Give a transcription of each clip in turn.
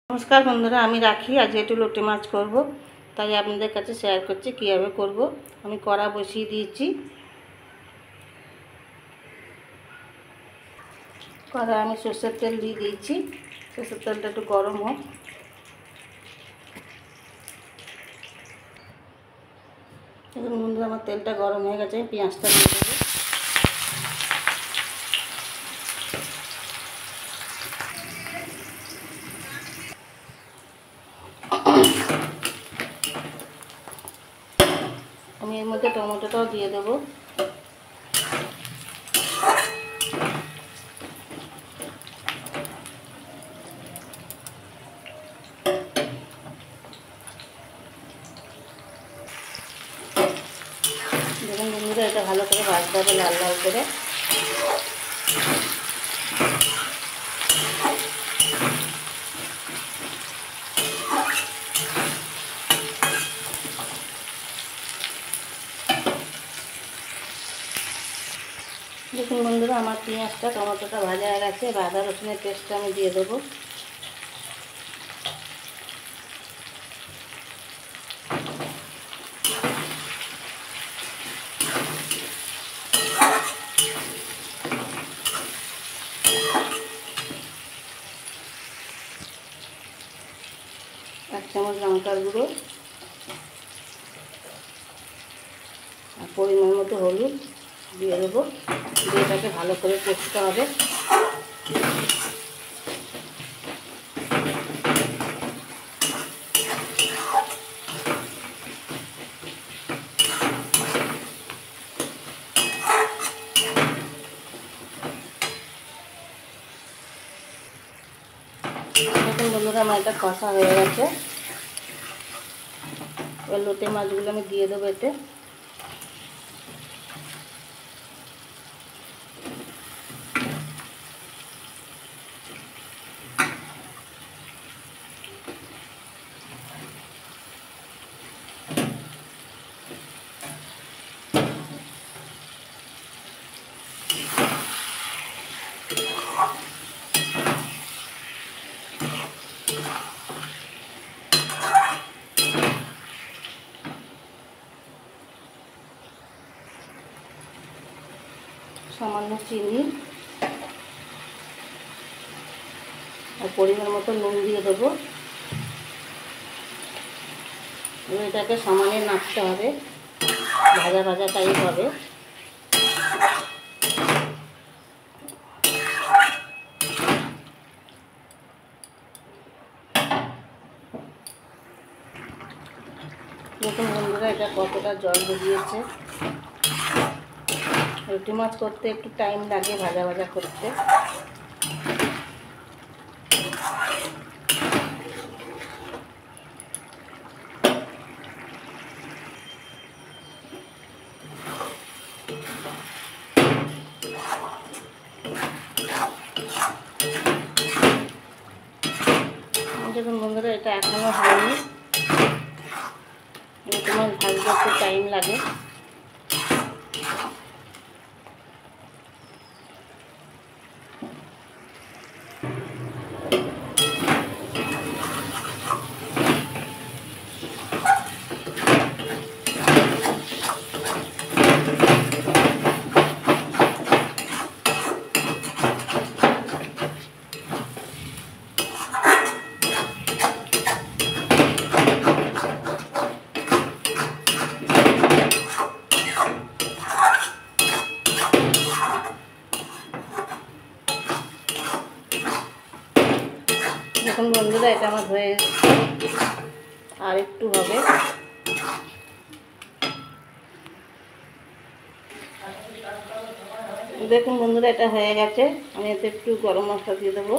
নমস্কার বন্ধুরা, আমি রাখি। আজ একটু লোটে মাছ করব, তাই আপনাদের কাছে শেয়ার করছি কীভাবে করব। আমি কড়া বসিয়ে দিয়েছি। কড়া আমি সরষের তেল দিয়ে দিয়েছি। সরষের তেলটা একটু গরম হোক। দেখুন বন্ধুরা, আমার তেলটা গরম হয়ে গেছে। আমি পেঁয়াজটা দিয়ে দেবো। আমি এর মধ্যে টমেটোটাও দিয়ে দেবো। দেখুন বন্ধুরা, এটা ভালো করে ভাজতে হবে, লাল লাল করে। দেখুন বন্ধুরা, আমার পেঁয়াজটা টমেটোটা ভাজা হয়ে গেছে। আদা রসুনের পেস্টটা আমি দিয়ে দেবো। এক চামচ লঙ্কার গুঁড়ো আর পরিমাণ মতো হলুদ দিয়ে দেবো। দিয়ে এটাকে ভালো করে কষতে হবে। দেখুন বন্ধুরা, আমার এটা কষা হয়ে গেছে। এবার লোটে মাছগুলো আমি দিয়ে দেবো এতে। সামান্য চিনি আর পরিমাণ মতো নুন দিয়ে দেবো। এবার এটাকে সমানে নাড়তে হবে, ভাজা ভাজা টাইপ হবে। দেখুন বন্ধুরা, এটা কতটা জল বেরিয়েছে। রুটি মাছ করতে একটু টাইম লাগে, ভাজা ভাজা করতে। দেখুন বন্ধুরা, এটা এখনও হয়নি। রুটি মাছ ভাজতে একটু টাইম লাগে। দেখুন বন্ধুরা, এটা আমার হয়ে আর একটু হবে। দেখুন বন্ধুরা, এটা হয়ে গেছে। আমি এতে একটু গরম মশলা দিয়ে দেবো।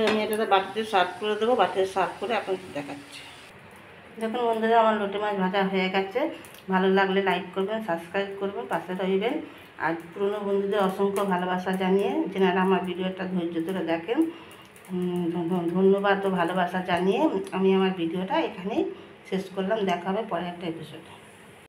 আমি এটাতে বাটিতে সার্ভ করে দেবো। বাটিতে সার্ভ করে আপনাদের দেখাচ্ছি। দেখুন বন্ধুরা, আমার লোটে মাছ ভাজা হয়ে গেছে। ভালো লাগলে লাইক করবেন, সাবস্ক্রাইব করবেন, পাশে রইবেন। আর পুরনো বন্ধুদের অসংখ্য ভালোবাসা জানিয়ে, যেনারা আমার ভিডিওটা ধৈর্য ধরে দেখেন। ধন্যবাদ ও ভালোবাসা জানিয়ে আমি আমার ভিডিওটা এখানেই শেষ করলাম। দেখা হবে পরে একটা এপিসোডে।